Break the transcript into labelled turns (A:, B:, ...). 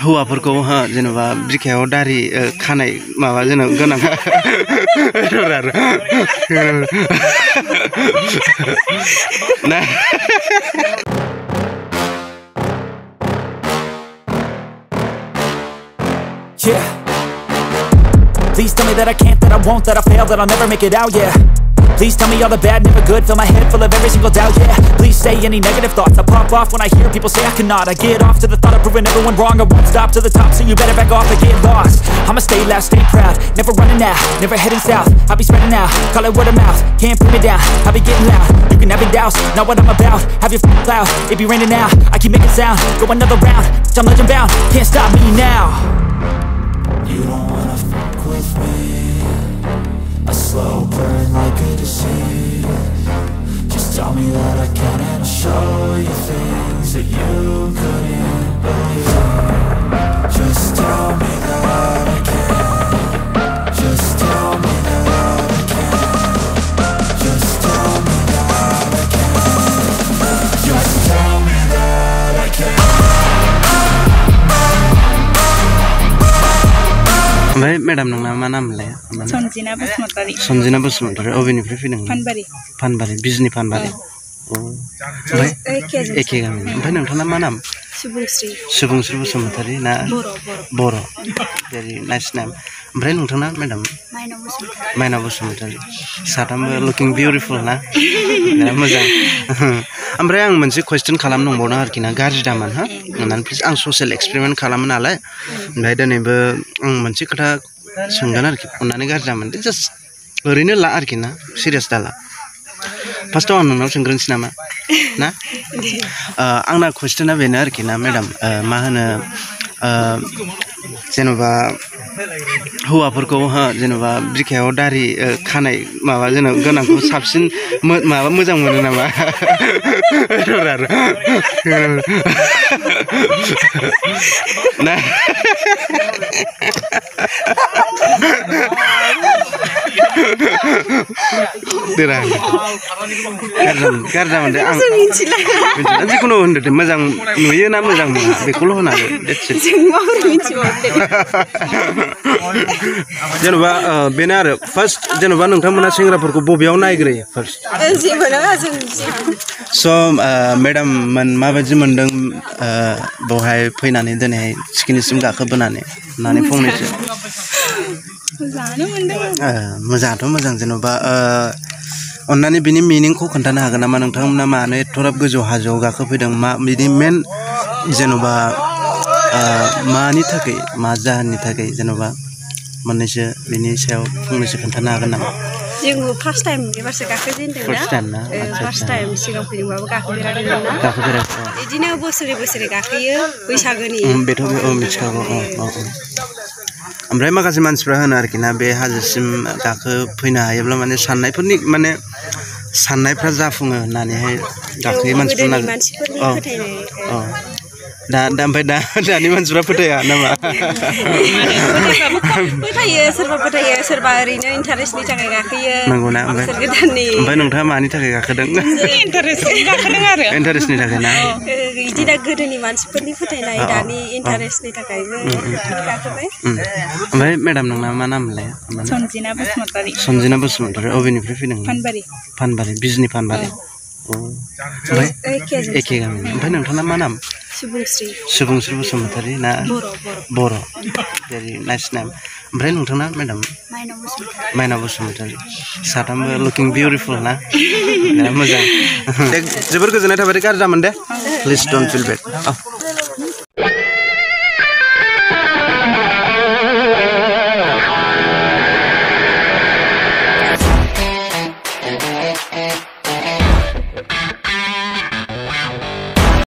A: हौवाफोरखौ जेनेबा बिखायाव दारि खानाय माबा जेनेबा गोनां ना
B: Yeah. Please tell me that I can't, that I won't, that I fail, that I'll never make it out, yeah. Please tell me all the bad, never good, fill my head full of every single doubt, yeah. Please say any negative thoughts, I pop off when I hear people say I cannot. I get off to the thought of proving everyone wrong, I won't stop to the top, so you better back off and get lost. I'ma stay loud, stay proud, never running out, never heading south. I'll be spreading out, call it word of mouth, can't put me down, I'll be getting loud. You can have your doubts, not what I'm about, have your cloud, it be raining now. I keep making sound, go another round, I'm legend bound, can't stop me now. You don't wanna fuck with me, a slow burn like a disease. Just tell me that I can and I'll show you things that you couldn't believe. Just tell me that I can. Just tell me that I can. Just tell me that I can. Just tell me that I can.
A: ओमफ्राय madam नोंना मा नामलाय?
C: सन्जिना बसुमतारी।
A: सन्जिना बसुमतारी अबेनिफ्राय फैदों?
C: फानबारि।
A: फानबारि बिजनि फानबारि। ओमफ्राय एखे गामि। ओमफ्राय नोंथांना मा नाम?
C: सुबुंस्रि।
A: सुबुंस्रि बसुमतारी ना? बर'। भेरि नाइस नेम। ओमफ्राय नोंथांना मेडाम?
C: माइनाव बसुमतारी।
A: माइनाव बसुमतारी। साथामबो लुकिं बिउटिफुल ना? बिराद मोजां। ओमफ्राय आं मोनसे कुइसन खालामनांबावदों आरोखि ना गाज्रि दामोन हा होननानै प्लिज आं ससियेल एक्सपेरिमेन्ट खालामो नालाय ओमफ्राय दिनैबो आं मोनसे खोथा सोंगोन आरोखि अननानै गाज्रि दामोन जास्ट ओरैनो ला आरोखि ना सिरियास दाला फार्स्टआव आं नोंनाव सोंग्रोनोसै नामा ना आंना कुइसना बेनो आरोखि ना मेडाम मा होनो जेनेबा हौवाफोरखौ जेनेबा बिखायाव दारि खानाय माबा जेनेबा गोनांखौ साबसिन माबा मोजां मोनो नामा ना देरा गारजा मोनदे आं जिखुनु होनदो मोजां नुयो ना मोजां मोना बेखौल' होनांगौ जेनेबा बेनो आरो फार्स्ट जेनेबा नोंथांमोना सेंग्राफोरखौ बबेयाव नायग्रोयो फार्स्ट स' मेडाम मोन माबायदि मोनदों बेवहाय फैनानै दिनैहाय सिखिनिसिम गाखोबोनानै होननानै फंनैसो मोजाङाथ' मोजां जेनेबा अन्नानै बिनि मिनिंखौ खोन्थानो हागोन नामा नोंथांमोना मानो एथ'राब गोजौ हाजोआव गाखोफैदों मा बिनि मेन जेनेबा मानि थाखाय मा जाहोननि थाखाय जेनेबा मोननैसो बिनि सायाव फंनैसो खोन्थानो हागोन नामा
C: जोंबो फार्स्ट टाइम एबारसो गाखोजेनदोंना फार्स्ट टाइम सिगां फैदोंबाबो गाखोफेराखैमोन ना बिदिनो बोसोरे बोसोरे गाखोयो बैसागोनि
A: बेथ' मिथिखागौ ओमफ्राय माखासे मानसिफ्रा होनो आरोखि ना बे हाजोसिम गाखोफैनो हायोब्ला माने साननायफोरनि माने साननायफ्रा जाफुङो होननानैहाय गाखोयो मानसिफोरना दा ओमफ्राय दानि मानसिफ्रा फोथाया नामा
C: फोथायो सोरबा ओरैनो इन्टारेस्टनि थाखाय गाखोयो
A: नंगौना ओमफ्राय नोंथाङा मानि थाखाय गाखोदों इन्टारेस्टनि थाखाय ना
C: बिदिनो गोदोनि मानसिफोरनि फोथायनाय दानि इन्टारेस्टनि थाखायबो गाखोबाय
A: ओमफ्राय मेडाम नोंना मा नामलाय सन्जिना बसुमतारी अबेनिफ्राय फैदों फानबारि बिजनि फानबारि ओमफ्राय एखे गामि ओमफ्राय नोंथांना मा नाम सुबुंस्रि बसुमतारी ना बर' भेरि नाइस नेम ओमफ्राय नोंथांना मेडाम माइनाव बसुमतारी साथामबो लुकिं बिउटिफुल ना बिराद मोजां जोबोर गोजोननाय थाबाय गाज्रि दामोन दे प्लिज डन्ट फिल बेड